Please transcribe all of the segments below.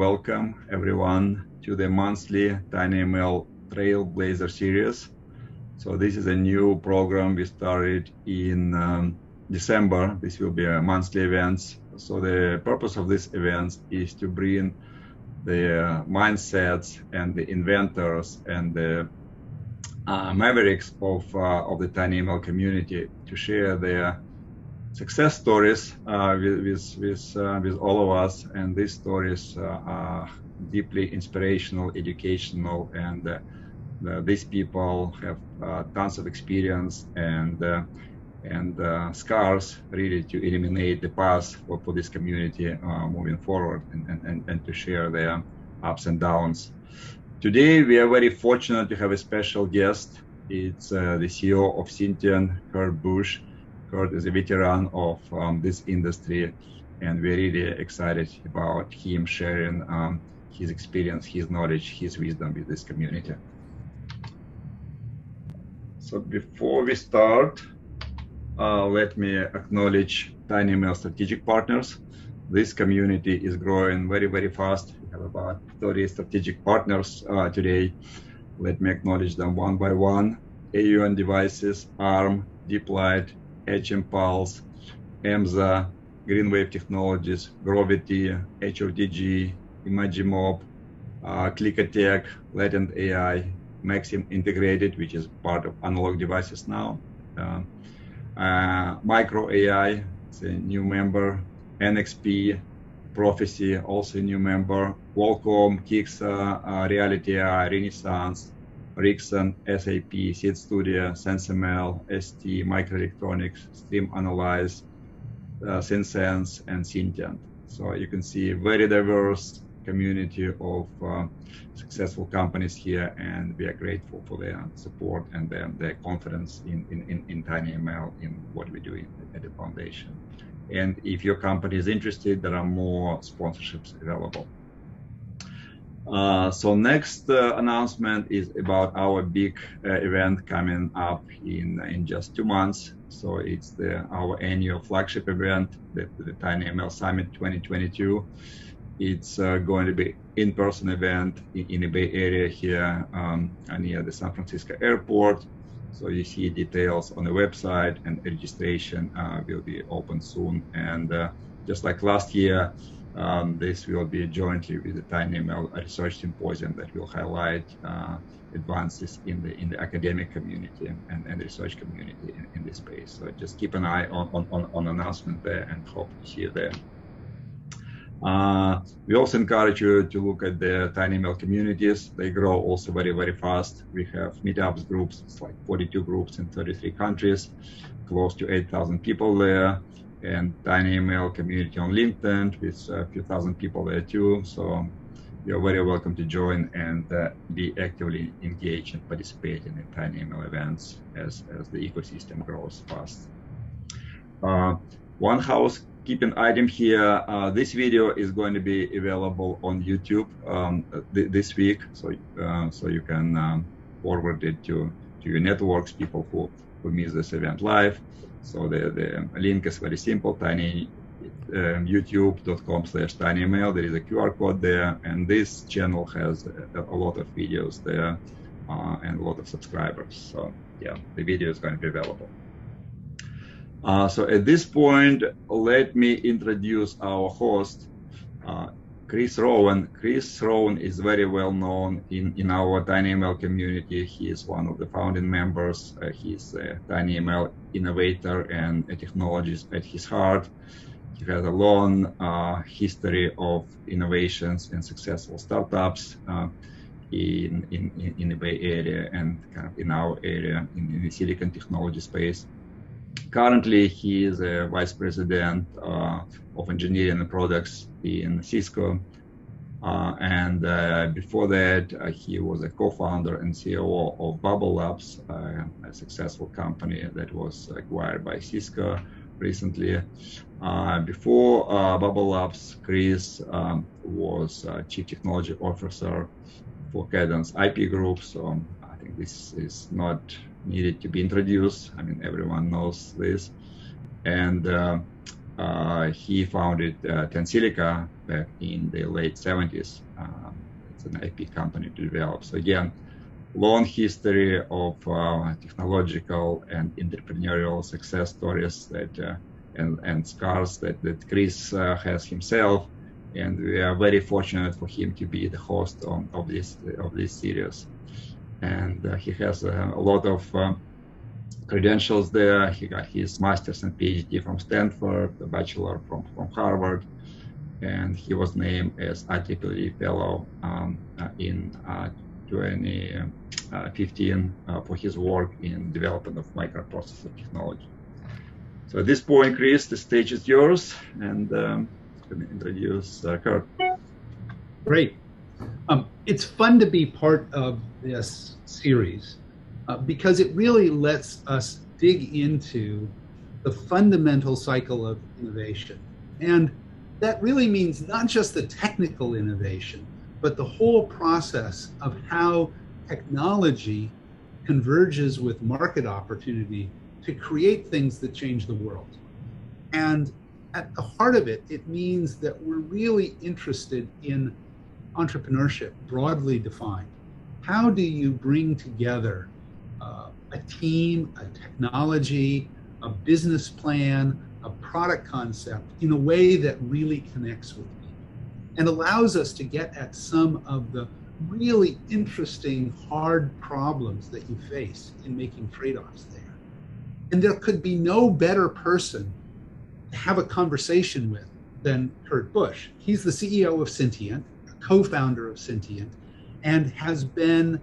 Welcome everyone to the monthly tinyML Trailblazer series. So this is a new program we started in December. This will be a monthly events. So the purpose of this event is to bring the mindsets and the inventors and the mavericks of the tinyML community to share their success stories with all of us, and these stories are deeply inspirational, educational, and these people have tons of experience and scars really to eliminate the past for this community moving forward and to share their ups and downs. Today we are very fortunate to have a special guest. It's the CEO of Syntiant, Kurt Busch. Kurt is a veteran of this industry, and we're really excited about him sharing his experience, his knowledge, his wisdom with this community. So before we start, let me acknowledge tinyML strategic partners. This community is growing very, very fast. We have about 30 strategic partners today. Let me acknowledge them one by one. AUN Devices, ARM, DeepLight, HMPulse, EMSA, Greenwave Technologies, Gravity, HOTG, Imagimob, Clickertech, Latent AI, Maxim Integrated, which is part of Analog Devices now, Micro AI, it's a new member, NXP, Prophecy, also a new member, Qualcomm, Kixa, Reality AI, Renaissance, Rixon, SAP, Seed Studio, SenseML, ST, Microelectronics, Stream Analyze, Synsense, and Syntiant. So you can see very diverse community of successful companies here, and we are grateful for their support and their confidence in tinyML, in what we do at the foundation. And if your company is interested, there are more sponsorships available. So next announcement is about our big event coming up in just 2 months. So it's our annual flagship event, the tinyML Summit 2022. It's going to be in-person event in the Bay Area here near the San Francisco airport. So you see details on the website, and registration will be open soon. And just like last year, this will be jointly with the tinyML Research Symposium that will highlight advances in the academic community and research community in this space. So just keep an eye on announcement there, and hope to see you there. We also encourage you to look at the tinyML communities. They grow also very, very fast. We have meetups groups. It's like 42 groups in 33 countries, close to 8,000 people there. And tinyML community on LinkedIn with a few thousand people there too. So you're very welcome to join and be actively engaged and participating in tinyML events as the ecosystem grows fast. One housekeeping item here, this video is going to be available on YouTube this week, so you can forward it to your networks, people who miss this event live. So the link is very simple, youtube.com/tinyml. There is a QR code there, and this channel has a lot of videos there and a lot of subscribers. So yeah, the video is going to be available. So at this point, let me introduce our host, Chris Rowen. Chris Rowen is very well known in our tinyML community. He is one of the founding members. He's a tinyML innovator and a technologist at his heart. He has a long history of innovations and successful startups in the Bay Area and kind of in our area in the silicon technology space. Currently, he is a vice president of engineering and products in Cisco. And before that, he was a co-founder and CEO of Bubble Labs, a successful company that was acquired by Cisco recently. Before Bubble Labs, Chris was Chief Technology Officer for Cadence IP Group. So I think this is not needed to be introduced. I mean, everyone knows this. And he founded Tensilica back in the late 70s. It's an IP company to develop. So again, long history of technological and entrepreneurial success stories that and scars that Chris has himself, and we are very fortunate for him to be the host of this series. And he has a lot of credentials there. He got his master's and PhD from Stanford, a bachelor from Harvard, and he was named as IEEE Fellow in 2015 for his work in development of microprocessor technology. So at this point, Chris, the stage is yours, and I'm going to introduce Kurt. Great. It's fun to be part of this series because it really lets us dig into the fundamental cycle of innovation. And that really means not just the technical innovation, but the whole process of how technology converges with market opportunity to create things that change the world. And at the heart of it, it means that we're really interested in entrepreneurship, broadly defined. How do you bring together a team, a technology, a business plan, a product concept in a way that really connects with people and allows us to get at some of the really interesting, hard problems that you face in making trade-offs there. And there could be no better person to have a conversation with than Kurt Busch. He's the CEO of Syntiant, co-founder of Syntiant, and has been,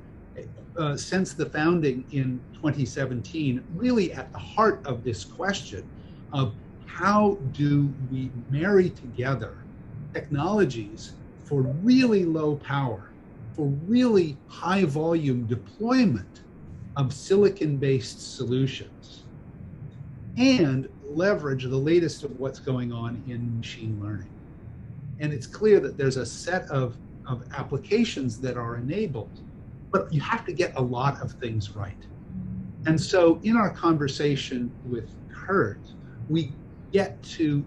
since the founding in 2017, really at the heart of this question of how do we marry together technologies for really low power, for really high volume deployment of silicon-based solutions, and leverage the latest of what's going on in machine learning. And it's clear that there's a set of applications that are enabled, but you have to get a lot of things right. And so in our conversation with Kurt, we get to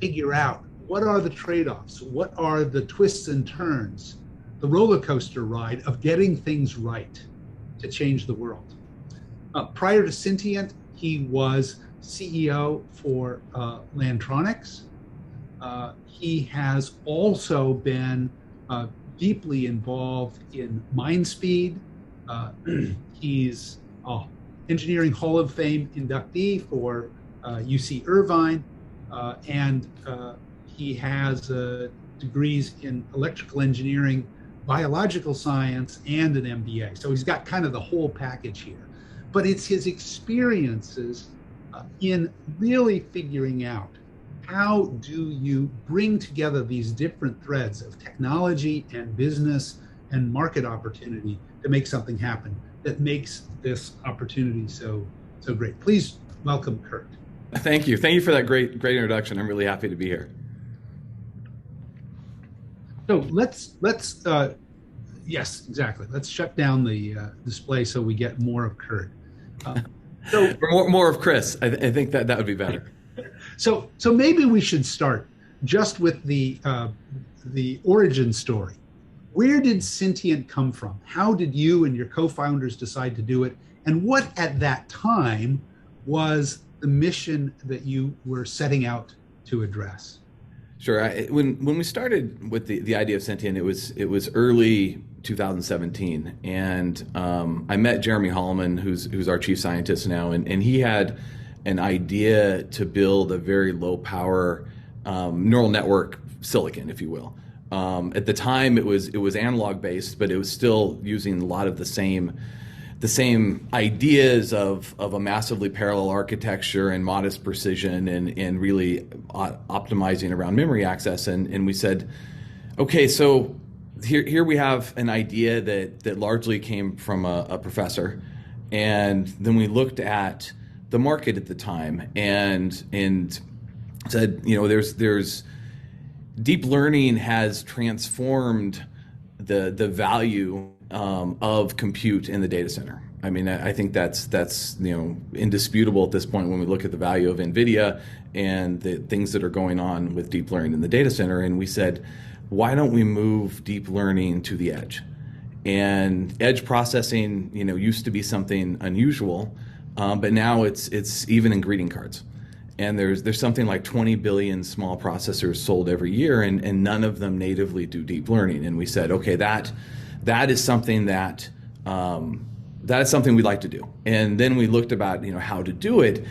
figure out what are the trade-offs, what are the twists and turns, the roller coaster ride of getting things right to change the world. Prior to Syntiant, he was CEO for Lantronix. He has also been deeply involved in Mindspeed. He's Engineering Hall of Fame inductee for UC Irvine, and he has degrees in electrical engineering, biological science, and an MBA. So he's got kind of the whole package here. But it's his experiences in really figuring out how do you bring together these different threads of technology and business and market opportunity to make something happen that makes this opportunity so great. Please welcome Kurt. Thank you. Thank you for that great introduction. I'm really happy to be here. So let's yes, exactly. Let's shut down the display so we get more of Kurt. So more of Chris. I think that would be better. So maybe we should start just with the origin story. Where did Syntiant come from? How did you and your co-founders decide to do it? And what at that time was the mission that you were setting out to address? Sure. When we started with the idea of Syntiant, it was early 2017, and I met Jeremy Holloman, who's our chief scientist now, and he had an idea to build a very low power neural network silicon, if you will. At the time, it was analog based, but it was still using a lot of the same ideas of a massively parallel architecture and modest precision and really optimizing around memory access. And we said, okay, so here we have an idea that largely came from a professor, and then we looked at the market at the time and said, there's deep learning has transformed the value of compute in the data center. I mean, I think that's indisputable at this point when we look at the value of NVIDIA and the things that are going on with deep learning in the data center. And we said, why don't we move deep learning to the edge? And edge processing, used to be something unusual, but now it's even in greeting cards. And there's something like 20 billion small processors sold every year, and none of them natively do deep learning. And we said, okay, that is something that is something we'd like to do. And then we looked about how to do it,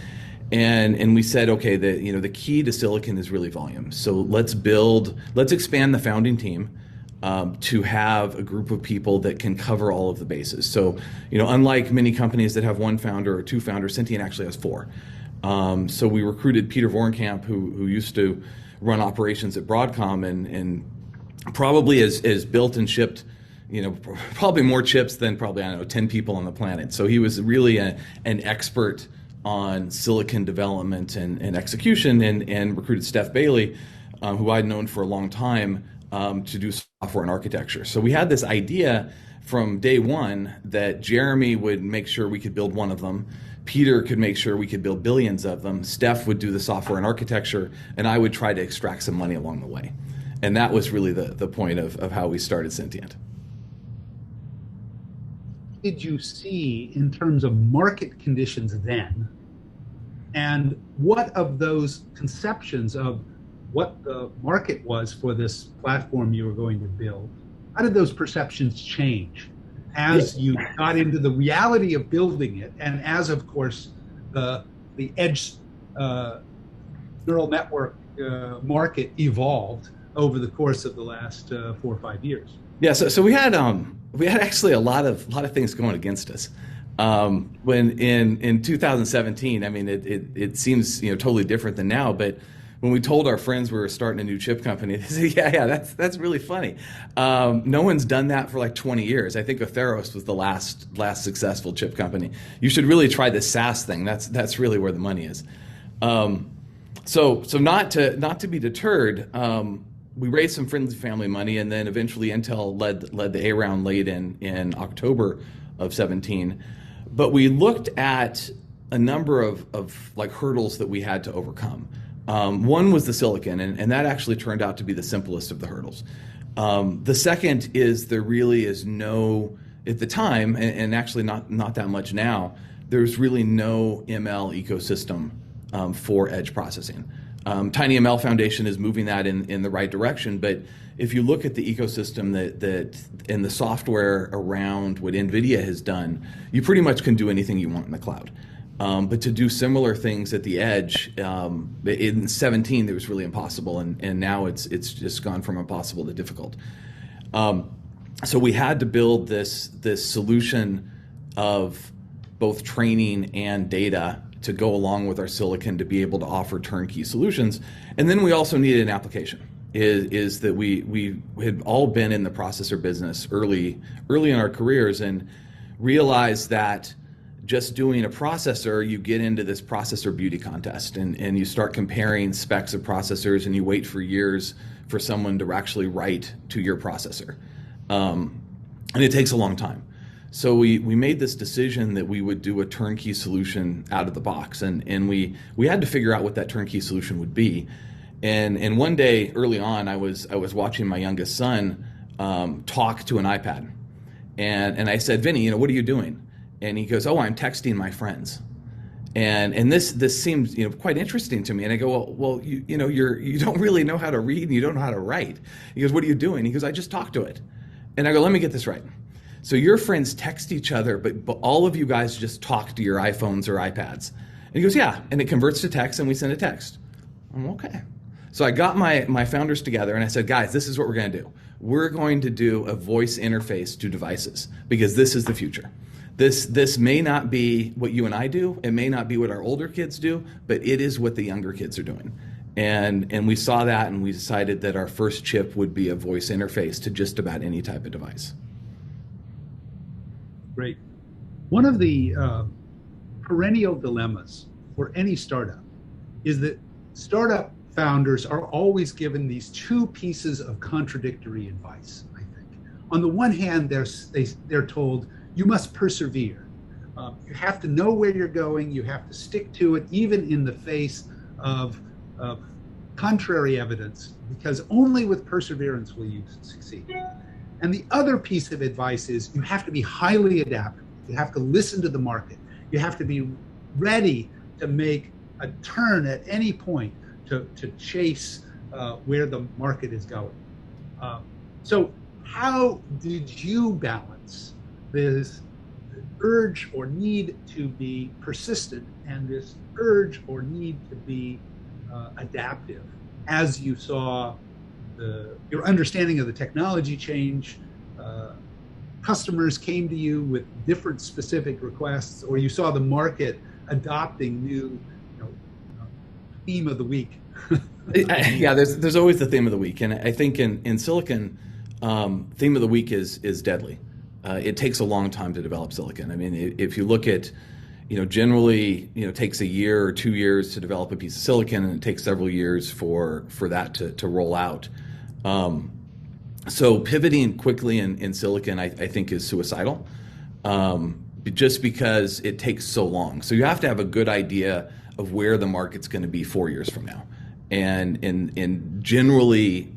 and we said, okay, the key to silicon is really volume. So let's expand the founding team to have a group of people that can cover all of the bases. So unlike many companies that have one founder or two founders, Syntiant actually has four. So we recruited Peter Vorenkamp, who used to run operations at Broadcom and probably has built and shipped, probably more chips than probably, 10 people on the planet. So he was really an expert on silicon development and execution, and recruited Steph Bailey, who I'd known for a long time, to do software and architecture. So we had this idea from day one that Jeremy would make sure we could build one of them. Peter could make sure we could build billions of them. Steph would do the software and architecture, and I would try to extract some money along the way. And that was really the point of how we started Syntiant. Did you see in terms of market conditions then, and what of those conceptions of what the market was for this platform you were going to build, how did those perceptions change as you got into the reality of building it, and as, of course, the edge neural network market evolved over the course of the last 4 or 5 years? Yeah, so we had actually a lot of things going against us. When in 2017, I mean, it seems totally different than now, but when we told our friends we were starting a new chip company, they said, yeah, that's really funny. No one's done that for like 20 years. I think Atheros was the last successful chip company. You should really try this SaaS thing. That's really where the money is. So not to be deterred, we raised some friends and family money, and then eventually Intel led the A round late in October of 17. But we looked at a number of like hurdles that we had to overcome. One was the silicon, and that actually turned out to be the simplest of the hurdles. The second is there really is no, at the time, and actually not that much now, there's really no ML ecosystem for edge processing. tinyML Foundation is moving that in the right direction, but if you look at the ecosystem that in the software around what NVIDIA has done, you pretty much can do anything you want in the cloud. But to do similar things at the edge, in 17 it was really impossible, and now it's just gone from impossible to difficult. So we had to build this solution of both training and data to go along with our silicon to be able to offer turnkey solutions. And then we also needed an application. Is that we had all been in the processor business early in our careers and realized that just doing a processor, you get into this processor beauty contest, and you start comparing specs of processors, and you wait for years for someone to actually write to your processor. And it takes a long time. So we made this decision that we would do a turnkey solution out of the box, and we had to figure out what that turnkey solution would be. And one day early on, I was watching my youngest son talk to an iPad, and I said, Vinny, what are you doing? And he goes, oh, I'm texting my friends. And this seems quite interesting to me. And I go, well, you don't really know how to read and you don't know how to write. He goes, what are you doing? He goes, I just talked to it. And I go, let me get this right. So your friends text each other, but all of you guys just talk to your iPhones or iPads. And he goes, yeah, and it converts to text, and we send a text. I'm okay. So I got my founders together, and I said, guys, this is what we're going to do. We're going to do a voice interface to devices, because this is the future. This may not be what you and I do. It may not be what our older kids do, but it is what the younger kids are doing. And we saw that, and we decided that our first chip would be a voice interface to just about any type of device. Great. One of the perennial dilemmas for any startup is that startup founders are always given these two pieces of contradictory advice, I think. On the one hand, they're told, you must persevere. You have to know where you're going. You have to stick to it, even in the face of contrary evidence, because only with perseverance will you succeed. And the other piece of advice is you have to be highly adaptable. You have to listen to the market. You have to be ready to make a turn at any point to chase where the market is going. So how did you balance this urge or need to be persistent and this urge or need to be adaptive as you saw your understanding of the technology change? Customers came to you with different specific requests, or you saw the market adopting new theme of the week? Yeah, there's always the theme of the week, and I think in silicon, theme of the week is deadly. It takes a long time to develop silicon. I mean, if you look at, generally, it takes a year or 2 years to develop a piece of silicon, and it takes several years for that to roll out. So pivoting quickly in silicon, I think, is suicidal, just because it takes so long. So you have to have a good idea of where the market's going to be 4 years from now, and generally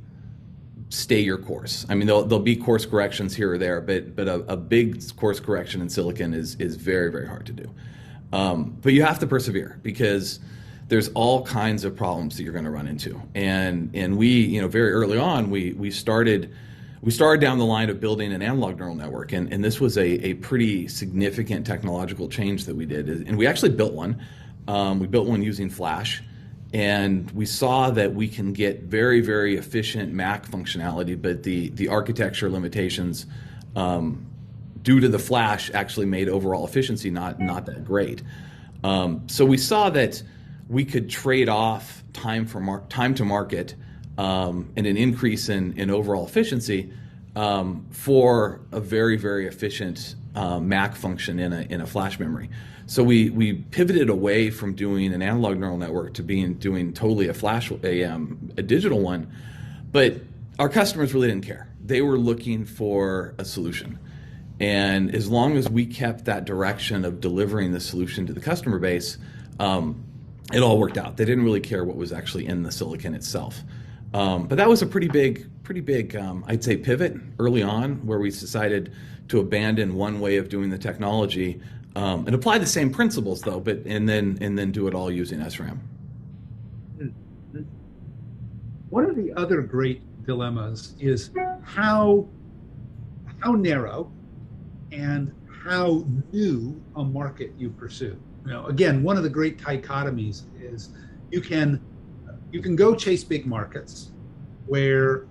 stay your course. I mean, there'll be course corrections here or there, but a big course correction in silicon is very, very hard to do. But you have to persevere, because there's all kinds of problems that you're going to run into. And we, very early on, we started down the line of building an analog neural network, and this was a pretty significant technological change that we did. And we actually built one. We built one using Flash. And we saw that we can get very, very efficient Mac functionality, but the architecture limitations due to the Flash actually made overall efficiency not that great. So we saw that we could trade off time to market and an increase in overall efficiency for a very, very efficient Mac function in a Flash memory. So we pivoted away from doing an analog neural network to doing totally a digital one, but our customers really didn't care. They were looking for a solution, and as long as we kept that direction of delivering the solution to the customer base, it all worked out. They didn't really care what was actually in the silicon itself. But that was a pretty big, I'd say, pivot early on, where we decided to abandon one way of doing the technology and apply the same principles, though, and then do it all using SRAM. One of the other great dilemmas is how narrow and how new a market you pursue. Again, one of the great dichotomies is you can go chase big markets where,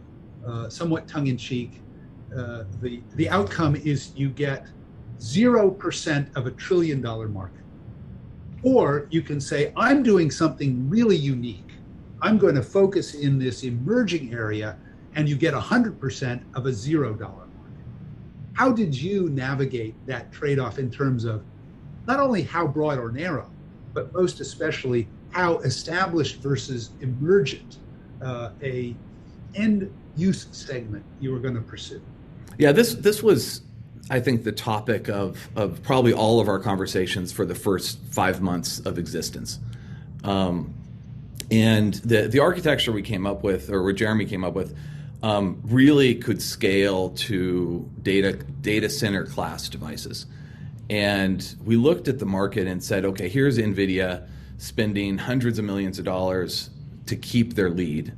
somewhat tongue-in-cheek, the outcome is you get 0% of $1 trillion market. Or you can say, I'm doing something really unique. I'm going to focus in this emerging area, and you get 100% of a $0 market. How did you navigate that trade-off in terms of not only how broad or narrow, but most especially how established versus emergent a end use segment you were going to pursue? Yeah, this was, I think, the topic of probably all of our conversations for the first 5 months of existence. And the architecture we came up with, or what Jeremy came up with, really could scale to data center class devices. And we looked at the market and said, okay, here's NVIDIA spending hundreds of millions of dollars to keep their lead,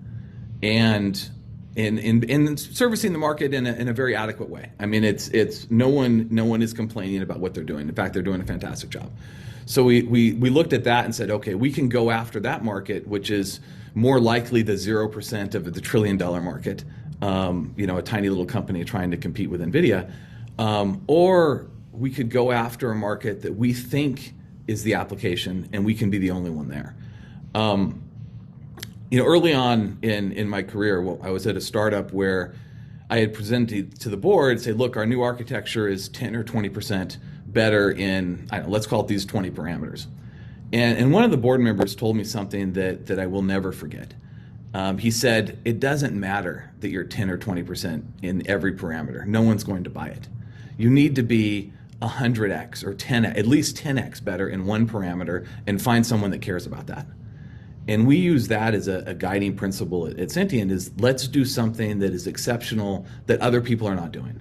and in servicing the market in a very adequate way. I mean, it's no one is complaining about what they're doing. In fact, they're doing a fantastic job. So we looked at that and said, okay, we can go after that market, which is more likely the 0% of the $1 trillion market, a tiny little company trying to compete with NVIDIA, or we could go after a market that we think is the application, and we can be the only one there. Early on in my career, I was at a startup where I had presented to the board, say, look, our new architecture is 10 or 20% better in, let's call it these 20 parameters. And one of the board members told me something that I will never forget. He said, it doesn't matter that you're 10 or 20% in every parameter. No one's going to buy it. You need to be 100x or 10, at least 10x better in one parameter, and find someone that cares about that. And we use that as a guiding principle at Syntiant, is let's do something that is exceptional that other people are not doing.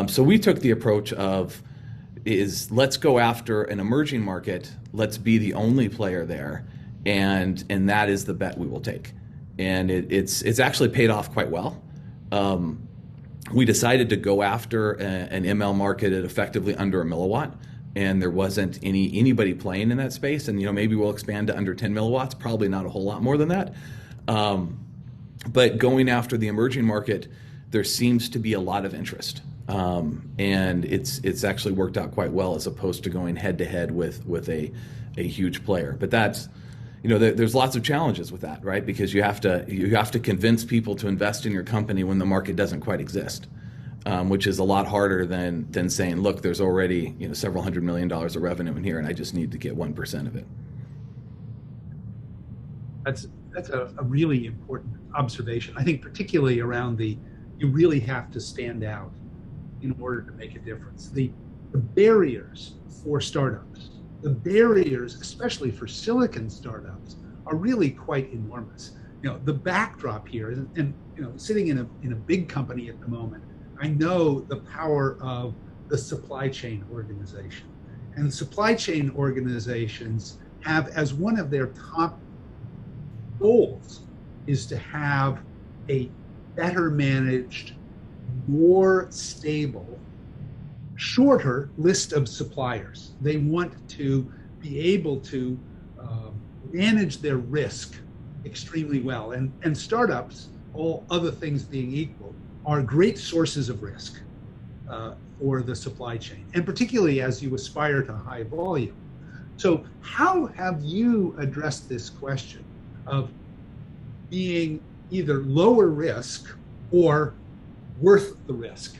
So we took the approach of let's go after an emerging market, let's be the only player there, and that is the bet we will take. And it's actually paid off quite well. We decided to go after an ML market at effectively under 1 milliwatt, and there wasn't anybody playing in that space. And maybe we'll expand to under 10 milliwatts, probably not a whole lot more than that. But going after the emerging market, there seems to be a lot of interest, and it's actually worked out quite well as opposed to going head to head with a huge player. But that's there's lots of challenges with that, right? Because you have to convince people to invest in your company when the market doesn't quite exist, which is a lot harder than saying, look, there's already several $100 million of revenue in here, and I just need to get 1% of it. That's a really important observation. I think particularly around you really have to stand out in order to make a difference. The barriers for startups, the barriers, especially for silicon startups, are really quite enormous. The backdrop here, and sitting in a big company at the moment, I know the power of the supply chain organization. And supply chain organizations have as one of their top goals is to have a better managed, more stable, shorter list of suppliers. They want to be able to manage their risk extremely well. And startups, all other things being equal, are great sources of risk for the supply chain, and particularly as you aspire to high volume. So how have you addressed this question of being either lower risk or worth the risk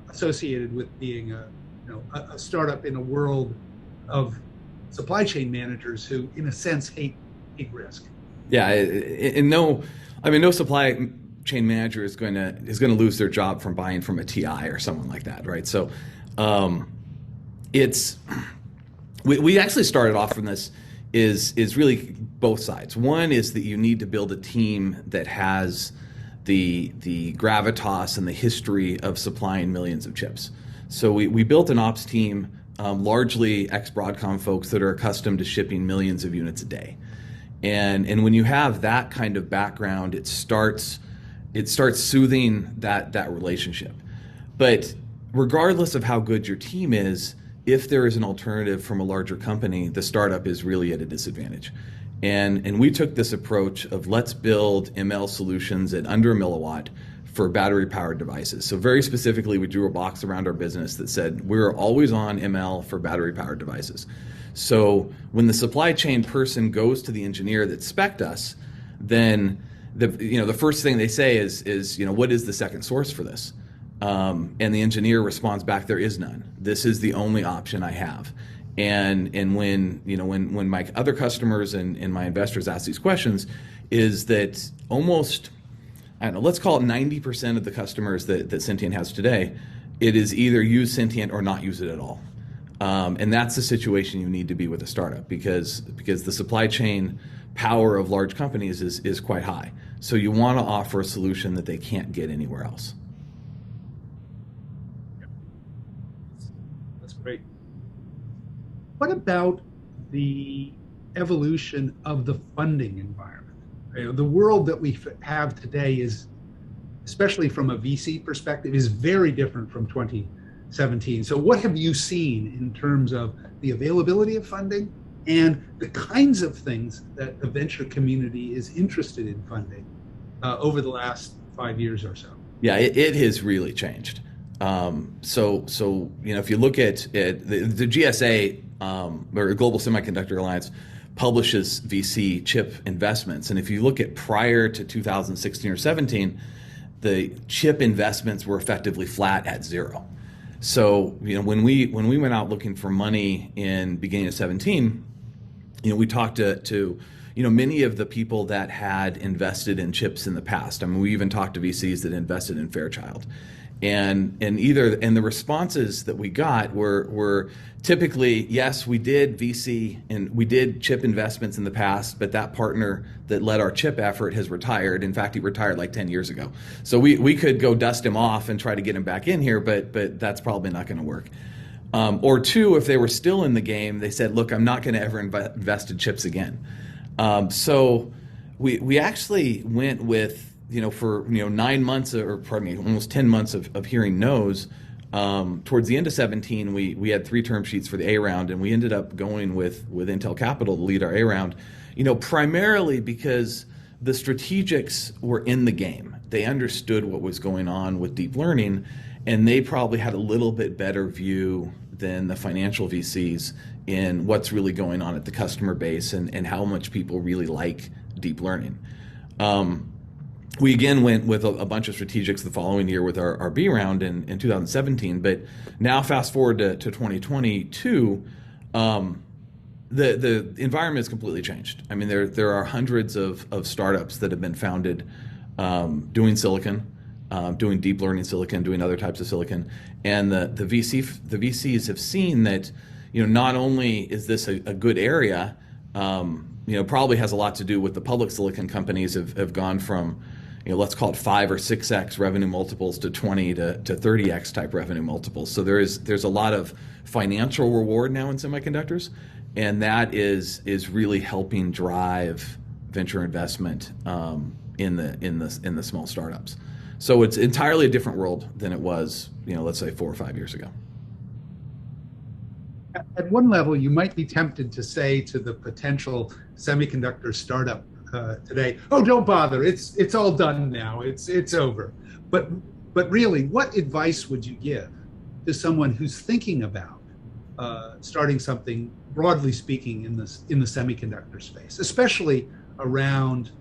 associated with being a startup in a world of supply chain managers who, in a sense, hate risk? Yeah, and no supply chain manager is going to lose their job from buying from a TI or someone like that, right? So, we actually started off from this is really both sides. One is that you need to build a team that has the gravitas and the history of supplying millions of chips. So we built an ops team, largely ex-Broadcom folks that are accustomed to shipping millions of units a day. And when you have that kind of background, it starts soothing that relationship. But regardless of how good your team is, if there is an alternative from a larger company, the startup is really at a disadvantage. And we took this approach of let's build ML solutions at under 1 milliwatt for battery-powered devices. So very specifically, we drew a box around our business that said we're always on ML for battery-powered devices. So when the supply chain person goes to the engineer that spec'd us, then the first thing they say is what is the second source for this? And the engineer responds back, there is none. This is the only option I have. And when my other customers and my investors ask these questions, is that almost, let's call it 90% of the customers that Syntiant has today, it is either use Syntiant or not use it at all. And that's the situation you need to be with a startup, because the supply chain power of large companies is quite high. So you want to offer a solution that they can't get anywhere else. That's great. What about the evolution of the funding environment? The world that we have today is, especially from a VC perspective, is very different from 2017. So what have you seen in terms of the availability of funding and the kinds of things that the venture community is interested in funding over the last 5 years or so? Yeah, it has really changed. So if you look at the GSA, or Global Semiconductor Alliance, publishes VC chip investments, and if you look at prior to 2016 or 17, the chip investments were effectively flat at zero. So when we went out looking for money in beginning of 17, we talked to many of the people that had invested in chips in the past. I mean, we even talked to VCs that invested in Fairchild. And the responses that we got were typically, yes, we did VC and we did chip investments in the past, but that partner that led our chip effort has retired. In fact, he retired like 10 years ago. So we could go dust him off and try to get him back in here, but that's probably not going to work. Or two, if they were still in the game, they said, look, I'm not going to ever invest in chips again. So we actually went with, for 9 months, or pardon me, almost 10 months of hearing no's. Towards the end of 2017, we had 3 term sheets for the A round, and we ended up going with Intel Capital to lead our A round, primarily because the strategics were in the game. They understood what was going on with deep learning, and they probably had a little bit better view than the financial VCs in what's really going on at the customer base and how much people really like deep learning. We again went with a bunch of strategics the following year with our B round in 2017, but now fast forward to 2022, the environment has completely changed. I mean, there are hundreds of startups that have been founded doing silicon, doing deep learning silicon, doing other types of silicon, and the VCs have seen that not only is this a good area, probably has a lot to do with the public silicon companies have gone from let's call it 5 or 6x revenue multiples to 20 to 30x type revenue multiples. So there's a lot of financial reward now in semiconductors, and that is really helping drive venture investment in the small startups. So it's entirely a different world than it was, let's say 4 or 5 years ago. At one level, you might be tempted to say to the potential semiconductor startup today, "Oh, don't bother. It's all done now. It's over." But really, what advice would you give to someone who's thinking about starting something, broadly speaking, in the semiconductor space, especially around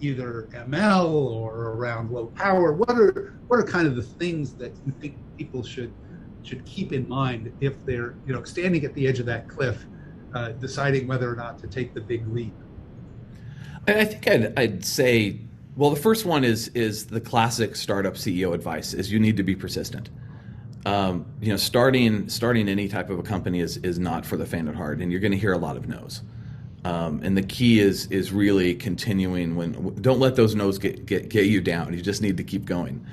either ML or around low power? What are kind of the things that you think people should keep in mind if they're standing at the edge of that cliff, deciding whether or not to take the big leap? I think I'd say, well, the first one is the classic startup CEO advice: is you need to be persistent. Starting any type of a company is not for the faint of heart, and you're going to hear a lot of no's. And the key is really continuing. Don't let those no's get you down. You just need to keep going.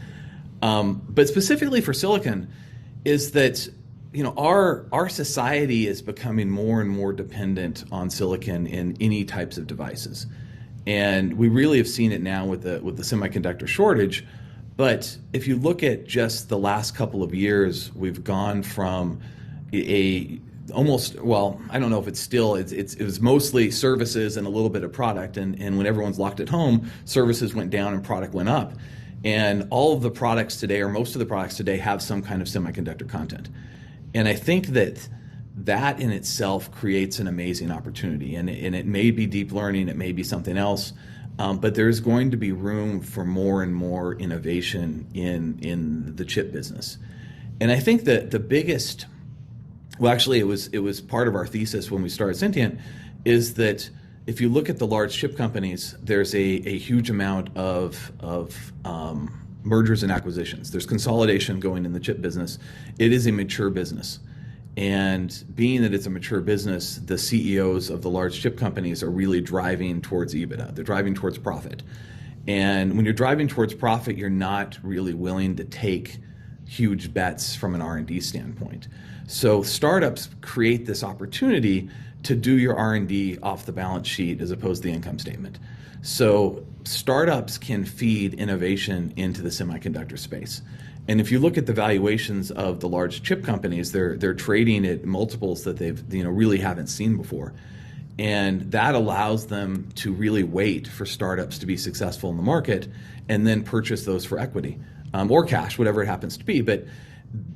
But specifically for silicon, is that our society is becoming more and more dependent on silicon in any types of devices, and we really have seen it now with the semiconductor shortage. But if you look at just the last couple of years, we've gone from almost, well, I don't know if it was mostly services and a little bit of product, and when everyone's locked at home, services went down and product went up. And all of the products today, or most of the products today, have some kind of semiconductor content. And I think that in itself creates an amazing opportunity. And it may be deep learning, it may be something else, but there's going to be room for more and more innovation in the chip business. And I think that the biggest, well, actually it was part of our thesis when we started Syntiant, is that if you look at the large chip companies, there's a huge amount of mergers and acquisitions. There's consolidation going in the chip business. It is a mature business. And being that it's a mature business, the CEOs of the large chip companies are really driving towards EBITDA. They're driving towards profit. And when you're driving towards profit, you're not really willing to take huge bets from an R&D standpoint. So startups create this opportunity to do your R&D off the balance sheet as opposed to the income statement. So startups can feed innovation into the semiconductor space. And if you look at the valuations of the large chip companies, they're trading at multiples that they've really haven't seen before. And that allows them to really wait for startups to be successful in the market and then purchase those for equity or cash, whatever it happens to be. But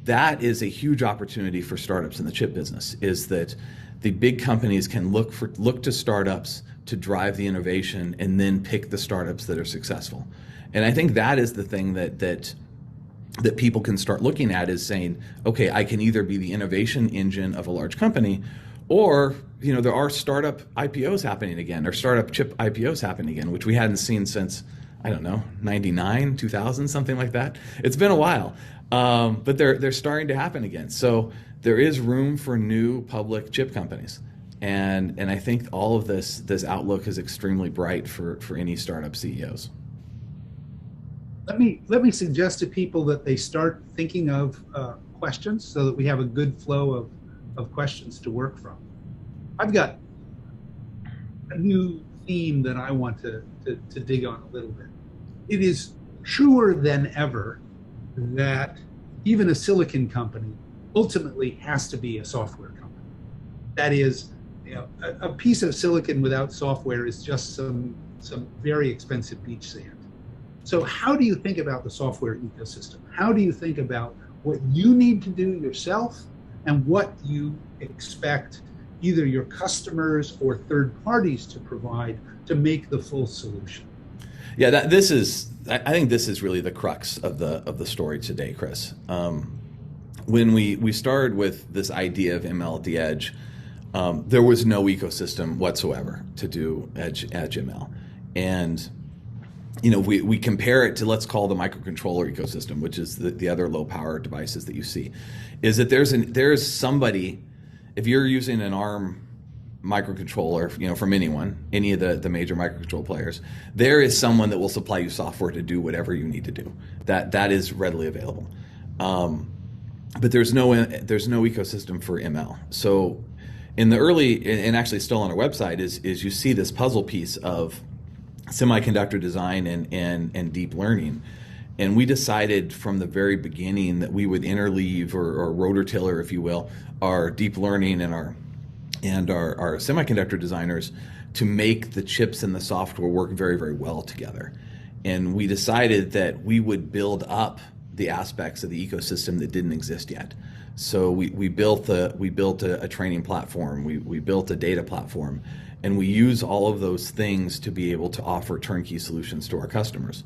that is a huge opportunity for startups in the chip business, is that the big companies can look to startups to drive the innovation and then pick the startups that are successful. And I think that is the thing that people can start looking at, is saying, okay, I can either be the innovation engine of a large company, or there are startup IPOs happening again, or startup chip IPOs happening again, which we hadn't seen since I don't know, 99, 2000, something like that. It's been a while, but they're starting to happen again. So there is room for new public chip companies, and I think all of this outlook is extremely bright for any startup CEOs. Let me suggest to people that they start thinking of questions so that we have a good flow of questions to work from. I've got a new theme that I want to dig on a little bit. It is truer than ever that even a silicon company ultimately has to be a software company. That is, a piece of silicon without software is just some very expensive beach sand. So how do you think about the software ecosystem? How do you think about what you need to do yourself and what you expect either your customers or third parties to provide to make the full solution? Yeah, I think this is really the crux of the story today, Chris. When we started with this idea of ML at the edge, there was no ecosystem whatsoever to do edge ML, and we compare it to, let's call the microcontroller ecosystem, which is the other low power devices that you see, is that there's somebody, if you're using an ARM microcontroller, from any of the major microcontroller players, there is someone that will supply you software to do whatever you need to do. That is readily available. But there's no ecosystem for ML. So in the early, and actually still on our website, is you see this puzzle piece of semiconductor design and deep learning. And we decided from the very beginning that we would interleave or rotor tiller, if you will, our deep learning and our semiconductor designers to make the chips and the software work very, very well together. And we decided that we would build up the aspects of the ecosystem that didn't exist yet. So we built a training platform, we built a data platform, and we use all of those things to be able to offer turnkey solutions to our customers.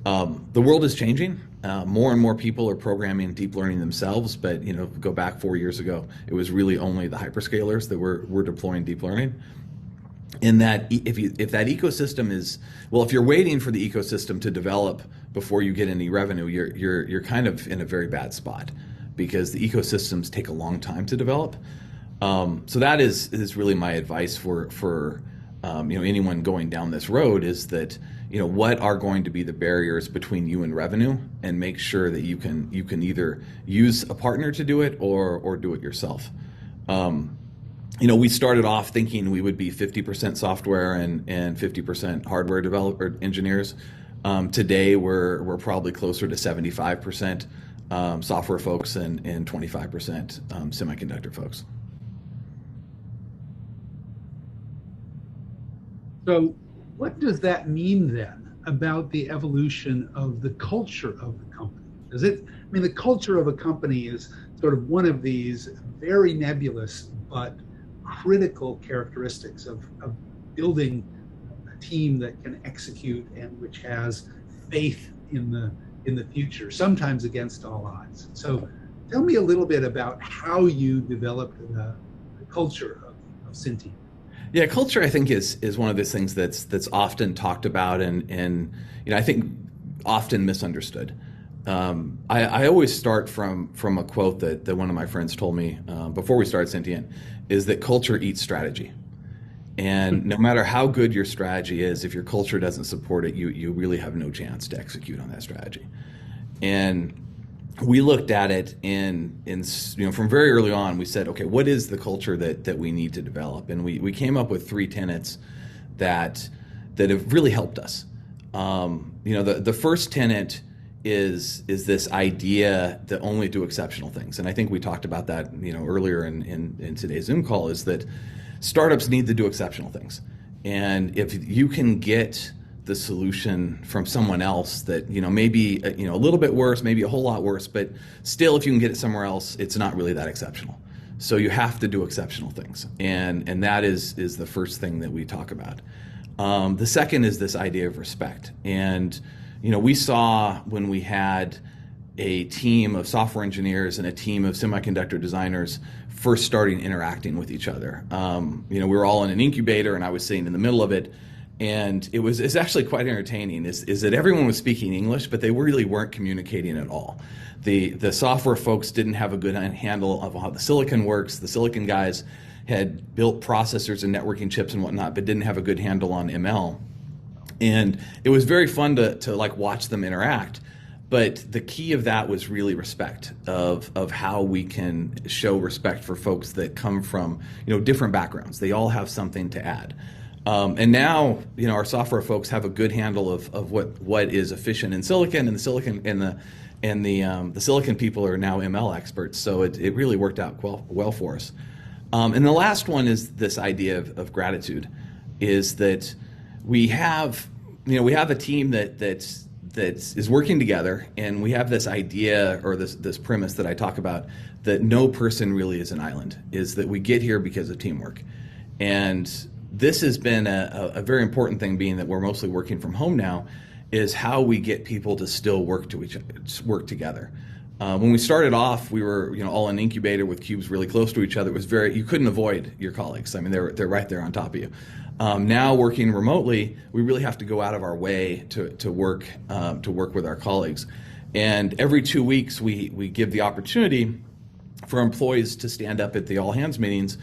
The world is changing. More and more people are programming deep learning themselves, but go back 4 years ago, it was really only the hyperscalers that were deploying deep learning. In that, if that ecosystem is, well, if you're waiting for the ecosystem to develop before you get any revenue, you're kind of in a very bad spot, because the ecosystems take a long time to develop. So that is really my advice for anyone going down this road, is that what are going to be the barriers between you and revenue, and make sure that you can either use a partner to do it or do it yourself. We started off thinking we would be 50% software and 50% hardware developer engineers. Today we're probably closer to 75% software folks and 25% semiconductor folks. So what does that mean then about the evolution of the culture of the company? The culture of a company is sort of one of these very nebulous but critical characteristics of building a team that can execute and which has faith in the future, sometimes against all odds. So tell me a little bit about how you developed the culture of Syntiant. Yeah, culture, I think, is one of those things that's often talked about and I think often misunderstood. I always start from a quote that one of my friends told me before we started Syntiant, is that culture eats strategy. And no matter how good your strategy is, if your culture doesn't support it, you really have no chance to execute on that strategy. And we looked at it from very early on. We said, okay, what is the culture that we need to develop? And we came up with 3 tenets that have really helped us. The first tenet is this idea that only do exceptional things. And I think we talked about that earlier in today's Zoom call, is that startups need to do exceptional things. And if you can get the solution from someone else that maybe a little bit worse, maybe a whole lot worse, but still, if you can get it somewhere else, it's not really that exceptional. So you have to do exceptional things, and that is the first thing that we talk about. The second is this idea of respect. And we saw when we had a team of software engineers and a team of semiconductor designers first starting interacting with each other. We were all in an incubator, and I was sitting in the middle of it. And it's actually quite entertaining is that everyone was speaking English, but they really weren't communicating at all. The software folks didn't have a good handle of how the silicon works. The silicon guys had built processors and networking chips and whatnot, but didn't have a good handle on ML. And it was very fun to like watch them interact. But the key of that was really respect of how we can show respect for folks that come from, different backgrounds. They all have something to add. And now, our software folks have a good handle of what is efficient in silicon, and the silicon people are now ML experts. So it really worked out well for us. And the last one is this idea of gratitude, is that we have a team that is working together, and we have this idea or this premise that I talk about, that no person really is an island, is that we get here because of teamwork. And this has been a very important thing, being that we're mostly working from home now, is how we get people to still work together. When we started off, we were all in incubator with cubes really close to each other. It was you couldn't avoid your colleagues. I mean, they're right there on top of you. Now working remotely, we really have to go out of our way to work with our colleagues. And every 2 weeks, we give the opportunity for employees to stand up at the all hands meetings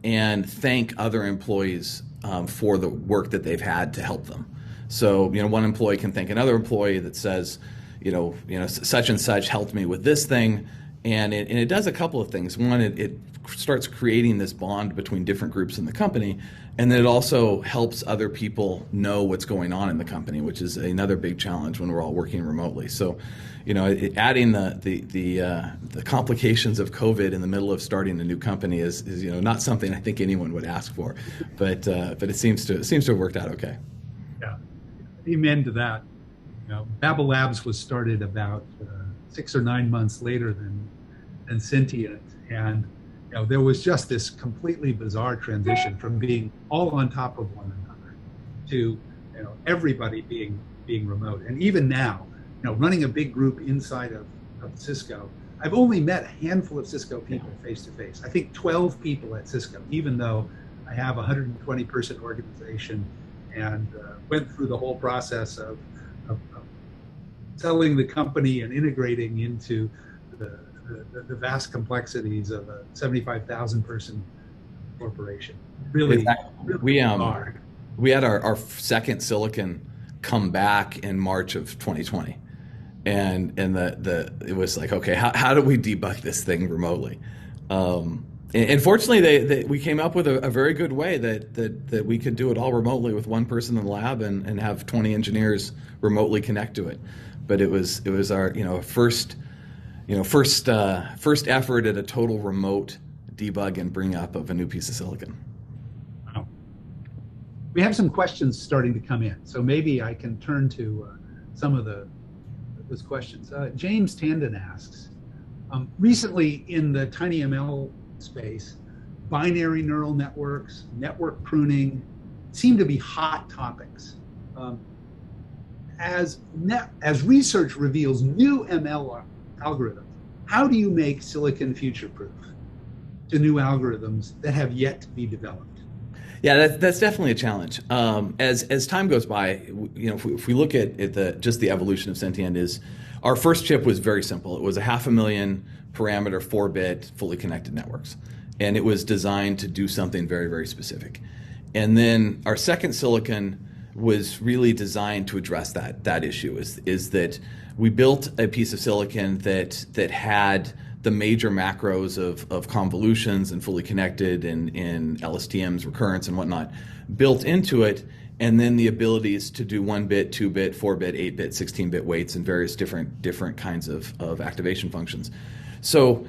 and thank other employees for the work that they've had to help them. So, one employee can thank another employee that says, such and such helped me with this thing. And it does a couple of things. One, it starts creating this bond between different groups in the company. And then it also helps other people know what's going on in the company, which is another big challenge when we're all working remotely. So, adding the complications of COVID in the middle of starting a new company is not something I think anyone would ask for, but it seems to have worked out okay. Yeah, amen to that. Babel Labs was started about 6 or 9 months later than Syntiant, and there was just this completely bizarre transition from being all on top of one another to everybody being remote. And even now, running a big group inside of Cisco, I've only met a handful of Cisco people face to face. I think 12 people at Cisco, even though I have a 120 person organization and went through the whole process of selling the company and integrating into the vast complexities of a 75,000 person corporation. Really hard. We had our second silicon come back in March of 2020, and it was like, okay, how do we debug this thing remotely? And fortunately, we came up with a very good way that we could do it all remotely with one person in the lab and have 20 engineers remotely connect to it. But it was our first effort at a total remote debug and bring up of a new piece of silicon. Wow. We have some questions starting to come in, so maybe I can turn to some of those questions. James Tandon asks, recently in the tinyML space, binary neural networks, network pruning seem to be hot topics. As research reveals new ML algorithms, how do you make silicon future-proof to new algorithms that have yet to be developed? Yeah, that's definitely a challenge. As time goes by, if we look at just the evolution of Syntiant, is our first chip was very simple. It was a 500,000 parameter 4-bit fully connected networks, and it was designed to do something very, very specific. And then our second silicon was really designed to address that issue. Is that we built a piece of silicon that had the major macros of convolutions and fully connected and LSTMs, recurrence and whatnot built into it, and then the abilities to do 1-bit, 2-bit, 4-bit, 8-bit, 16-bit weights and various different kinds of activation functions. So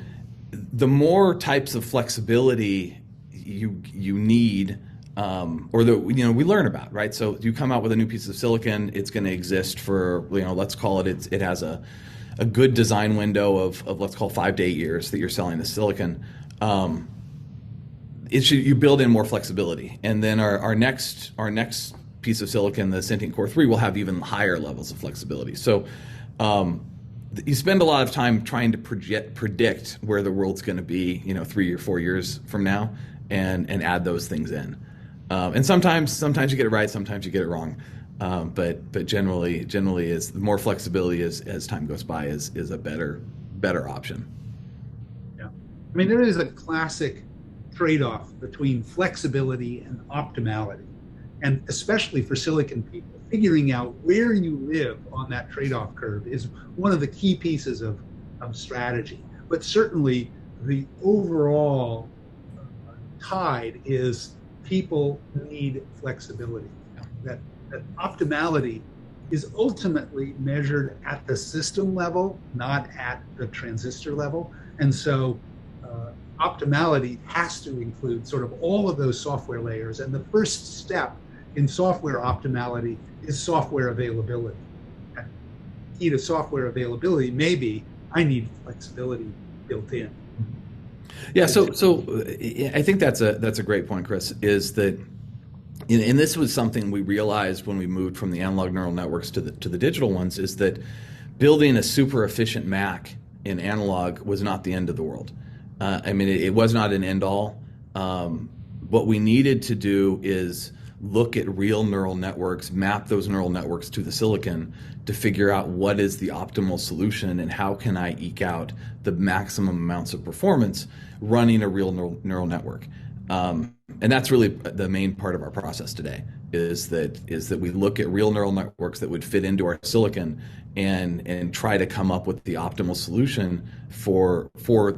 the more types of flexibility you need, we learn about, right? So you come out with a new piece of silicon, it's going to exist for, let's call it has a good design window of let's call 5 to 8 years that you're selling the silicon. You build in more flexibility, and then our next piece of silicon, the Syntiant Core 3, will have even higher levels of flexibility. So you spend a lot of time trying to predict where the world's going to be, 3 or 4 years from now, and add those things in. And sometimes you get it right, sometimes you get it wrong. But generally is more flexibility as time goes by is a better option. Yeah, I mean, there is a classic trade-off between flexibility and optimality, and especially for silicon people, figuring out where you live on that trade-off curve is one of the key pieces of strategy. But certainly the overall tide is people need flexibility. That optimality is ultimately measured at the system level, not at the transistor level. And so optimality has to include sort of all of those software layers. And the first step in software optimality is software availability. And key to software availability may be, I need flexibility built in. Yeah, so I think that's a great point, Chris, is that, and this was something we realized when we moved from the analog neural networks to the digital ones, is that building a super efficient Mac in analog was not the end of the world. I mean, it was not an end all. What we needed to do is look at real neural networks, map those neural networks to the silicon to figure out what is the optimal solution and how can I eke out the maximum amounts of performance running a real neural network. And that's really the main part of our process today, is that we look at real neural networks that would fit into our silicon and try to come up with the optimal solution for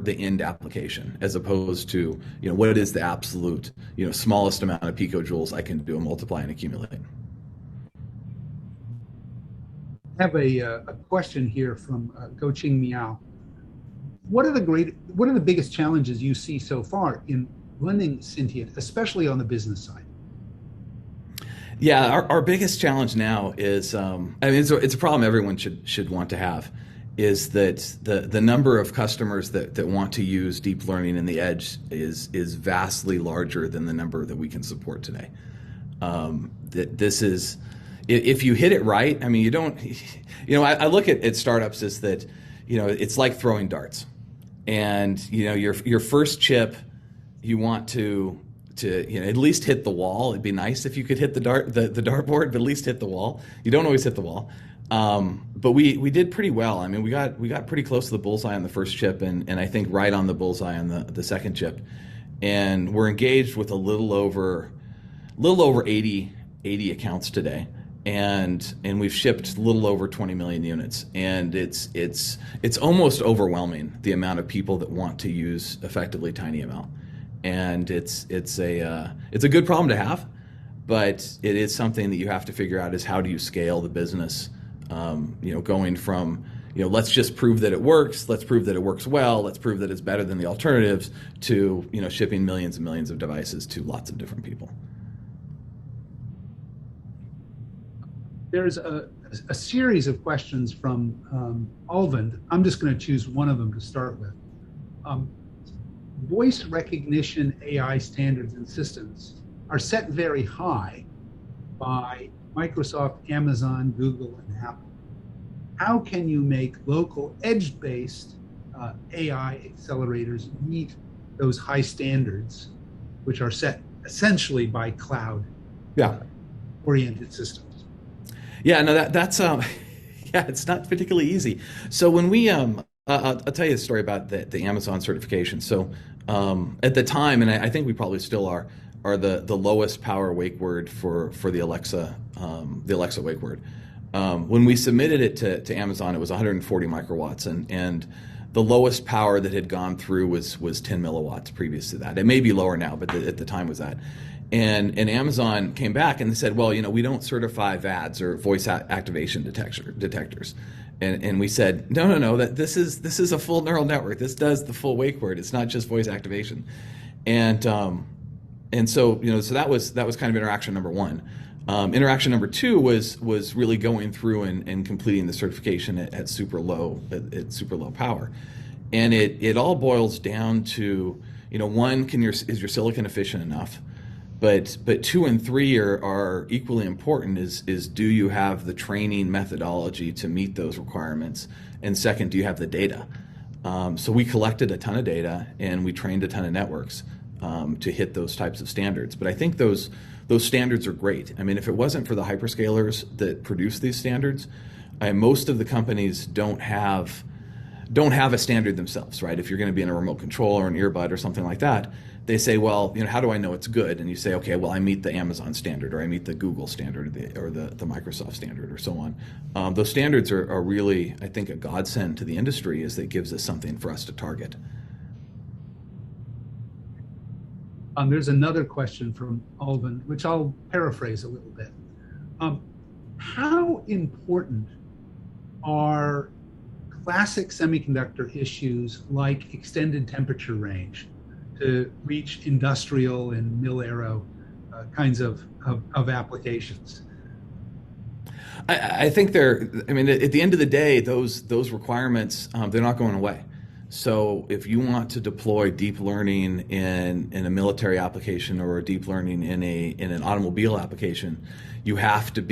the end application, as opposed to, what is the absolute, smallest amount of picojoules I can do and multiply and accumulate. I have a question here from Goching Miao. What are the biggest challenges you see so far in running Syntiant, especially on the business side? Yeah, our biggest challenge now is, it's a problem everyone should want to have, is that the number of customers that want to use deep learning in the edge is vastly larger than the number that we can support today. This is, if you hit it right, I mean, I look at startups as that, it's like throwing darts, and your first chip, you want to at least hit the wall. It'd be nice if you could hit the dartboard, but at least hit the wall. You don't always hit the wall, but we did pretty well. I mean, we got pretty close to the bullseye on the first chip, and I think right on the bullseye on the second chip. And we're engaged with a little over 80 accounts today, and we've shipped a little over 20 million units. And it's almost overwhelming, the amount of people that want to use effectively tinyML. And it's a good problem to have, but it is something that you have to figure out, is how do you scale the business, going from, let's just prove that it works, let's prove that it works well, let's prove that it's better than the alternatives, to, shipping millions and millions of devices to lots of different people. There's a series of questions from Alvin. I'm just going to choose one of them to start with. Voice recognition AI standards and systems are set very high by Microsoft, Amazon, Google, and Apple. How can you make local edge-based AI accelerators meet those high standards, which are set essentially by cloud-oriented systems? Yeah, no, that's it's not particularly easy. So when we I'll tell you a story about the Amazon certification. So at the time, and I think we probably still are the lowest power wake word for the Alexa wake word. When we submitted it to Amazon, it was 140 microwatts, and the lowest power that had gone through was 10 milliwatts previous to that. It may be lower now, but at the time was that. And Amazon came back and they said, well, we don't certify VADs, or voice activation detectors. And we said, no, that this is a full neural network. This does the full wake word. It's not just voice activation. And so so that was kind of interaction number one. Interaction number two was really going through and completing the certification at super low power. And it all boils down to, one, is your silicon efficient enough? But 2 and 3 are equally important, is do you have the training methodology to meet those requirements? And second, do you have the data? So we collected a ton of data and we trained a ton of networks. to hit those types of standards. But I think those standards are great. I mean, if it wasn't for the hyperscalers that produce these standards, most of the companies don't have a standard themselves, right? If you're going to be in a remote control or an earbud or something like that, they say, well, how do I know it's good? And you say, okay, well, I meet the Amazon standard, or I meet the Google standard, or the Microsoft standard, or so on. Those standards are really, I think, a godsend to the industry, as it gives us something for us to target. There's another question from Alvin, which I'll paraphrase a little bit. How important are classic semiconductor issues like extended temperature range to reach industrial and mil-aero kinds of applications? I think at the end of the day, those requirements, they're not going away. So if you want to deploy deep learning in a military application, or deep learning in an automobile application, you have to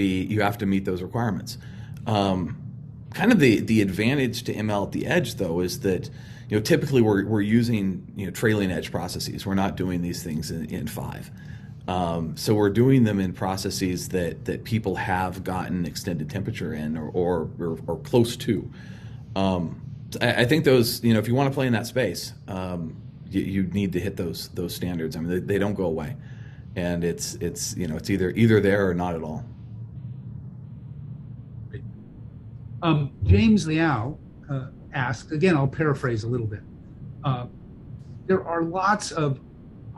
meet those requirements. Kind of the advantage to ML at the edge, though, is that typically we're using trailing edge processes. We're not doing these things in 5. So we're doing them in processes that people have gotten extended temperature in, or close to. I think those, if you want to play in that space, you need to hit those standards. I mean, they don't go away, and it's either there or not at all. James Liao asked, again, I'll paraphrase a little bit. There are lots of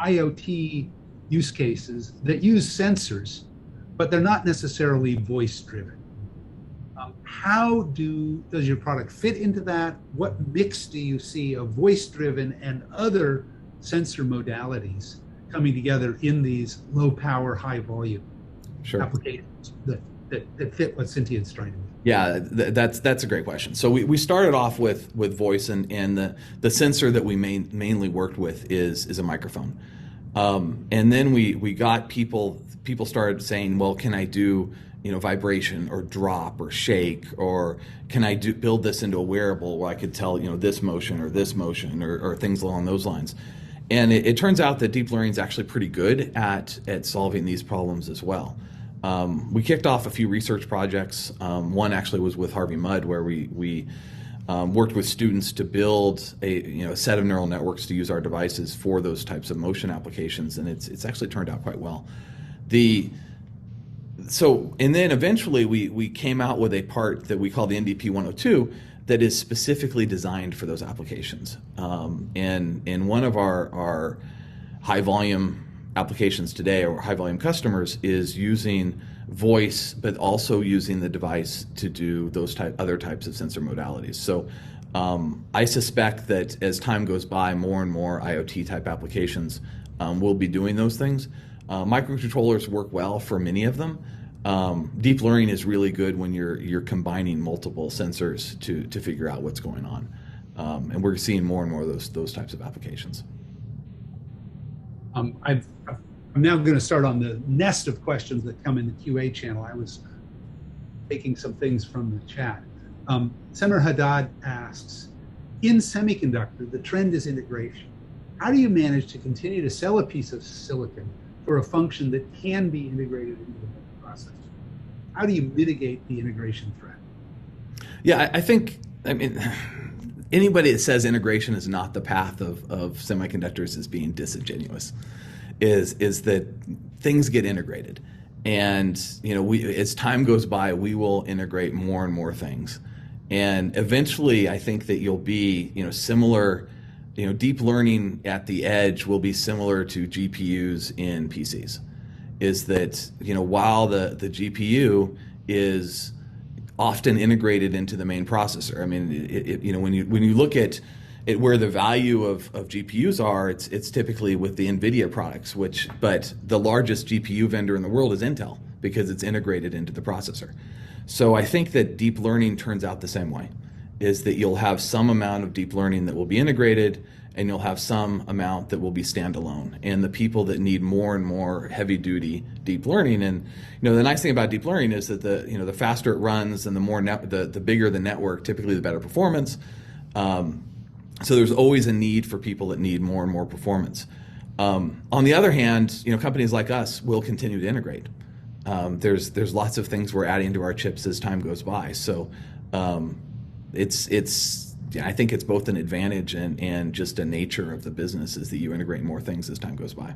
IoT use cases that use sensors, but they're not necessarily voice-driven. How does your product fit into that? What mix do you see of voice-driven and other sensor modalities coming together in these low-power, high-volume applications that fit what Syntiant's trying to do? Yeah, that's a great question. So we started off with voice, and the sensor that we mainly worked with is a microphone. And then we got people started saying, well, can I do vibration or drop or shake, or can I build this into a wearable where I could tell this motion or things along those lines. And it turns out that deep learning is actually pretty good at solving these problems as well. We kicked off a few research projects. One actually was with Harvey Mudd, where we worked with students to build a set of neural networks to use our devices for those types of motion applications, and it's actually turned out quite well. And then eventually we came out with a part that we call the NDP 102 that is specifically designed for those applications. And one of our high volume applications today, or high volume customers, is using voice, but also using the device to do those other types of sensor modalities. So I suspect that as time goes by, more and more IoT type applications will be doing those things. Microcontrollers work well for many of them. Deep learning is really good when you're combining multiple sensors to figure out what's going on. And we're seeing more and more of those types of applications. I'm now going to start on the nest of questions that come in the QA channel. I was taking some things from the chat. Semer Haddad asks, in semiconductor, the trend is integration. How do you manage to continue to sell a piece of silicon for a function that can be integrated into the process? How do you mitigate the integration threat? Yeah, I think anybody that says integration is not the path of semiconductors is being disingenuous. Is that things get integrated, and as time goes by, we will integrate more and more things, and eventually, I think that you'll be similar. Deep learning at the edge will be similar to GPUs in PCs. Is that while the GPU is often integrated into the main processor. I mean, when you look at where the value of GPUs are, it's typically with the NVIDIA products, but the largest GPU vendor in the world is Intel because it's integrated into the processor. So I think that deep learning turns out the same way, is that you'll have some amount of deep learning that will be integrated, and you'll have some amount that will be standalone. And the people that need more and more heavy-duty deep learning, and the nice thing about deep learning is that the faster it runs and the bigger the network, typically the better performance. So there's always a need for people that need more and more performance. On the other hand, companies like us will continue to integrate. There's lots of things we're adding to our chips as time goes by. So I think it's both an advantage and just a nature of the business is that you integrate more things as time goes by.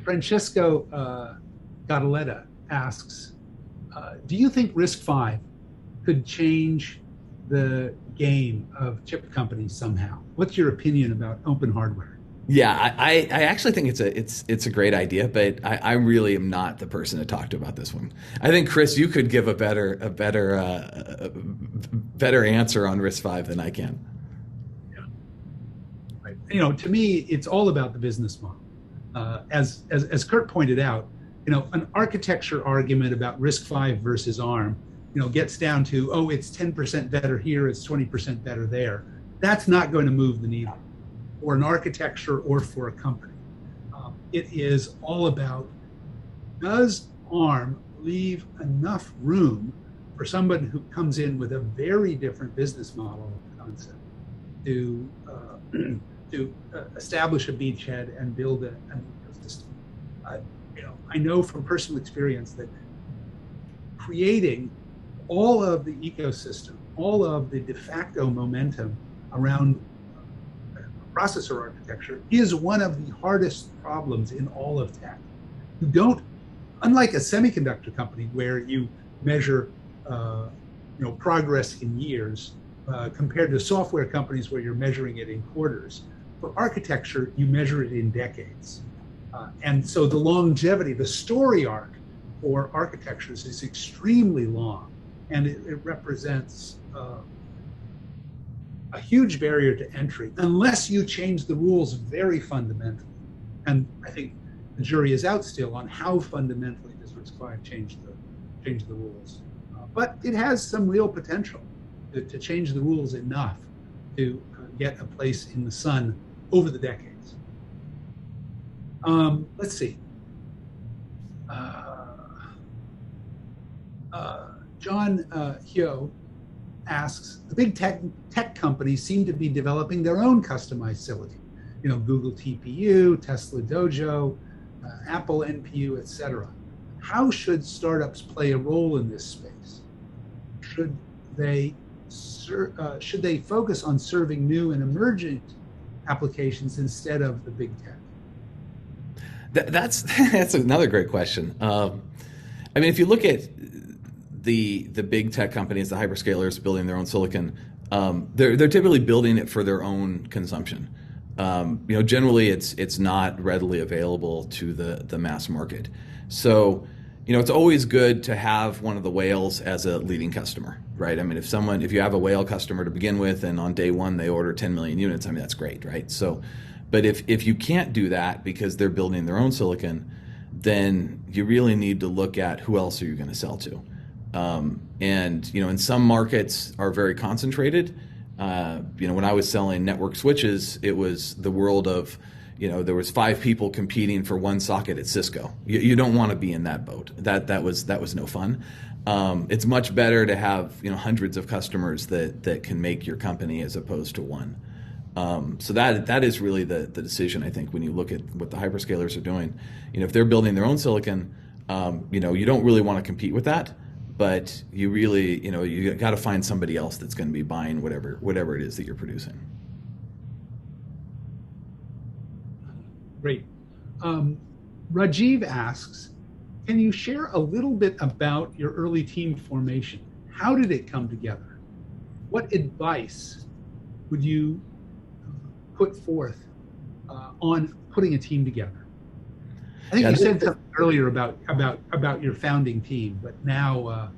Francesco Gadaletta asks, do you think RISC-V could change the game of chip companies somehow? What's your opinion about open hardware? Yeah, I actually think it's a great idea, but I really am not the person to talk to about this one. I think, Chris, you could give a better answer on RISC-V than I can. Yeah. Right. To me, it's all about the business model. As Kurt pointed out, an architecture argument about RISC-V versus ARM, gets down to, it's 10% better here, it's 20% better there. That's not going to move the needle for an architecture or for a company. It is all about, does ARM leave enough room for somebody who comes in with a very different business model concept to establish a beachhead and build an ecosystem. I know from personal experience that creating all of the ecosystem, all of the de facto momentum around processor architecture is one of the hardest problems in all of tech. You don't, unlike a semiconductor company where you measure progress in years compared to software companies where you're measuring it in quarters. For architecture, you measure it in decades. And so the longevity, the story arc for architectures is extremely long, and it represents a huge barrier to entry unless you change the rules very fundamentally. And I think the jury is out still on how fundamentally does RISC-V change the rules. But it has some real potential to change the rules enough to get a place in the sun over the decades. Let's see. John Hyo asks, the big tech companies seem to be developing their own customized silicon. Google TPU, Tesla Dojo, Apple NPU, etc. How should startups play a role in this space? Should they focus on serving new and emergent applications instead of the big tech? That's another great question. If you look at the big tech companies, the hyperscalers building their own silicon, they're typically building it for their own consumption. Generally it's not readily available to the mass market. So, it's always good to have one of the whales as a leading customer, right? If you have a whale customer to begin with and on day one they order 10 million units, that's great, right? So, but if you can't do that because they're building their own silicon, then you really need to look at who else are you going to sell to. In some markets are very concentrated. When I was selling network switches, it was the world of, there was 5 people competing for one socket at Cisco. You don't want to be in that boat. That was no fun. It's much better to have hundreds of customers that can make your company as opposed to one. So that is really the decision, I think, when you look at what the hyperscalers are doing. If they're building their own silicon, you don't really want to compete with that, but you really, you got to find somebody else that's going to be buying whatever it is that you're producing. Great. Rajiv asks, can you share a little bit about your early team formation? How did it come together? What advice would you put forth on putting a team together? I think you said something earlier about your founding team, but now.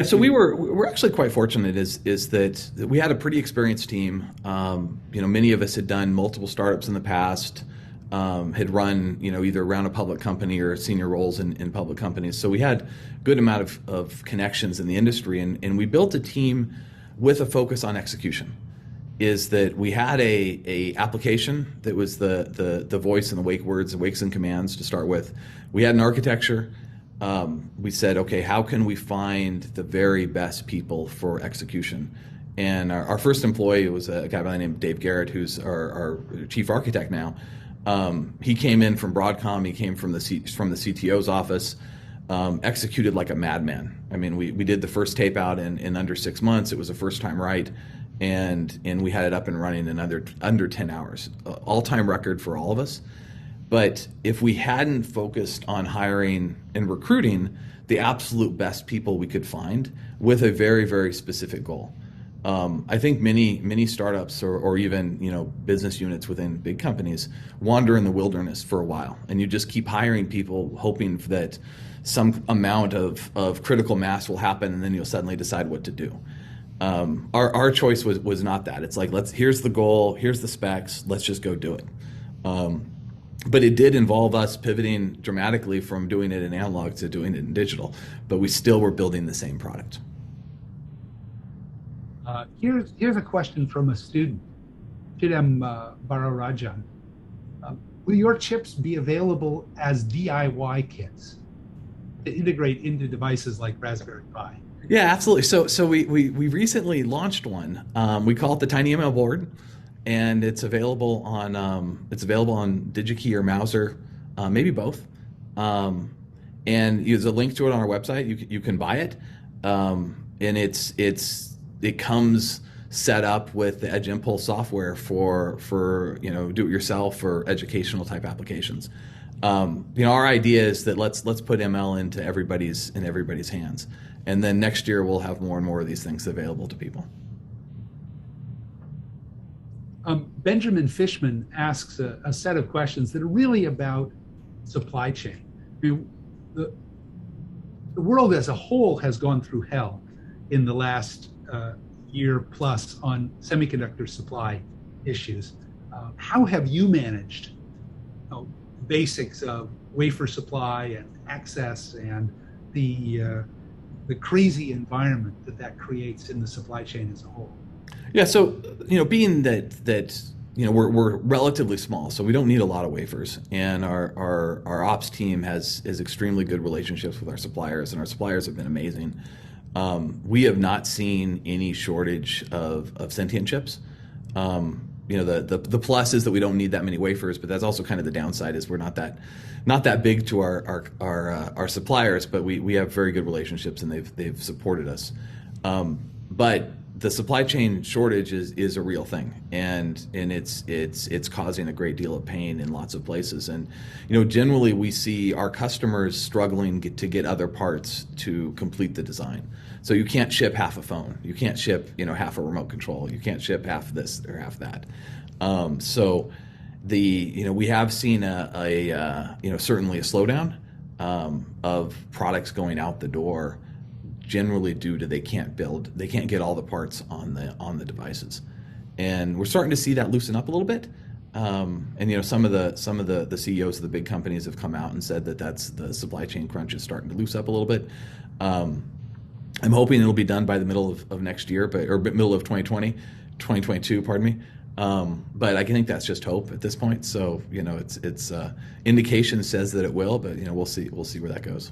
So we're actually quite fortunate is that we had a pretty experienced team. Many of us had done multiple startups in the past, had run either around a public company or senior roles in public companies. So we had a good amount of connections in the industry, and we built a team with a focus on execution. Is that we had a application that was the voice and the wake words, the wakes and commands to start with. We had an architecture. We said, okay, how can we find the very best people for execution? And our first employee was a guy by the name of Dave Garrett, who's our chief architect now. He came in from Broadcom. He came from the CTO's office, executed like a madman. I mean, we did the first tape out in under 6 months. It was a first time right, and we had it up and running in under 10 hours, all-time record for all of us. But if we hadn't focused on hiring and recruiting the absolute best people we could find with a very, very specific goal, I think many startups or even business units within big companies wander in the wilderness for a while, and you just keep hiring people hoping that some amount of critical mass will happen, and then you'll suddenly decide what to do. Our choice was not that. It's like, here's the goal, here's the specs, let's just go do it. But it did involve us pivoting dramatically from doing it in analog to doing it in digital, but we still were building the same product. Here's a question from a student, Chidam Bararajan. Will your chips be available as DIY kits to integrate into devices like Raspberry Pi? Yeah, absolutely. So we recently launched one. We call it the tinyML board, and it's available on DigiKey or Mouser, maybe both. And there's a link to it on our website. You can buy it, and it comes set up with the Edge Impulse software for do-it-yourself or educational type applications. Our idea is that let's put ML into everybody's hands, and then next year we'll have more and more of these things available to people. Benjamin Fishman asks a set of questions that are really about supply chain. I mean, the world as a whole has gone through hell in the last year plus on semiconductor supply issues. How have you managed basics of wafer supply and access and the crazy environment that creates in the supply chain as a whole? Yeah, so being that we're relatively small, so we don't need a lot of wafers, and our ops team has extremely good relationships with our suppliers, and our suppliers have been amazing. We have not seen any shortage of Syntiant chips. The plus is that we don't need that many wafers, but that's also kind of the downside is we're not that big to our suppliers, but we have very good relationships, and they've supported us. But the supply chain shortage is a real thing, and it's causing a great deal of pain in lots of places. And generally we see our customers struggling to get other parts to complete the design. So you can't ship half a phone, you can't ship half a remote control, you can't ship half this or half that. So we have seen certainly a slowdown of products going out the door, generally due to they can't get all the parts on the devices, and we're starting to see that loosen up a little bit. And some of the CEOs of the big companies have come out and said that's the supply chain crunch is starting to loosen up a little bit. I'm hoping it'll be done by the middle of next year, or middle of 2022, pardon me. But I think that's just hope at this point. So it's indication says that it will, but we'll see where that goes.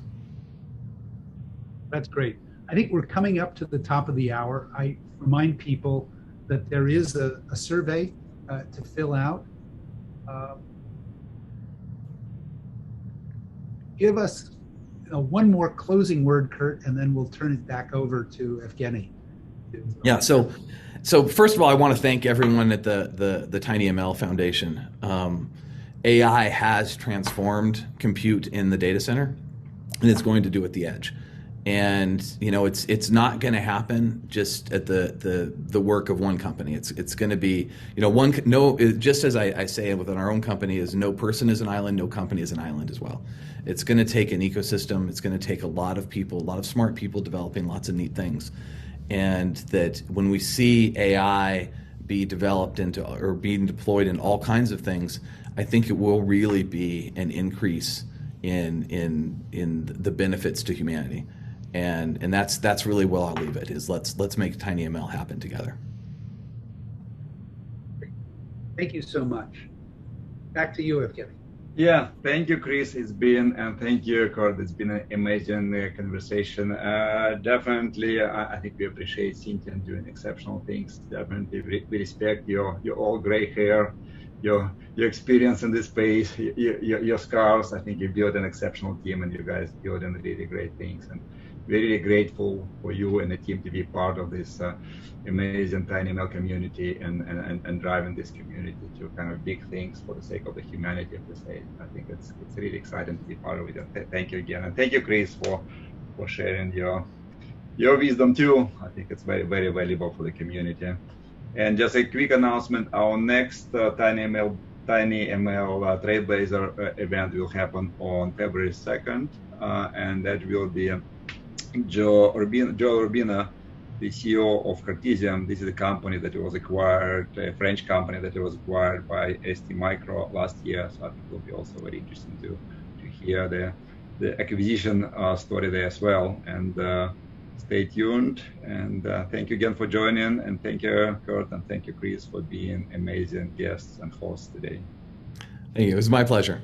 That's great. I think we're coming up to the top of the hour. I remind people that there is a survey to fill out. Give us one more closing word, Kurt, and then we'll turn it back over to Evgeny. Yeah. So first of all, I want to thank everyone at the tinyML Foundation. AI has transformed compute in the data center, and it's going to do at the edge. And it's not going to happen just at the work of one company. It's going to be just as I say within our own company is no person is an island, no company is an island as well. It's going to take an ecosystem. It's going to take a lot of people, a lot of smart people developing lots of neat things, and that when we see AI be developed into or being deployed in all kinds of things, I think it will really be an increase in the benefits to humanity. And that's really where I'll leave it, is let's make tinyML happen together. Thank you so much. Back to you, Evgeny. Yeah, thank you, Chris. And thank you, Kurt. It's been an amazing conversation. Definitely, I think we appreciate Syntiant doing exceptional things. Definitely, we respect your all gray hair, your experience in this space, your scars. I think you built an exceptional team, and you guys building really great things. And very grateful for you and the team to be part of this amazing tinyML community and driving this community to kind of big things for the sake of the humanity of the state. I think it's really exciting to be part of it. Thank you again, and thank you, Chris, for sharing your wisdom too. I think it's very, very valuable for the community. And just a quick announcement: our next tinyML Trailblazer event will happen on February 2nd, and that will be Joe Urbina, the CEO of Cartesium. This is a company that was acquired, a French company that was acquired by ST Micro last year. So I think it will be also very interesting to hear the acquisition story there as well. And stay tuned. And thank you again for joining. And thank you, Kurt, and thank you, Chris, for being amazing guests and hosts today. Thank you. It was my pleasure.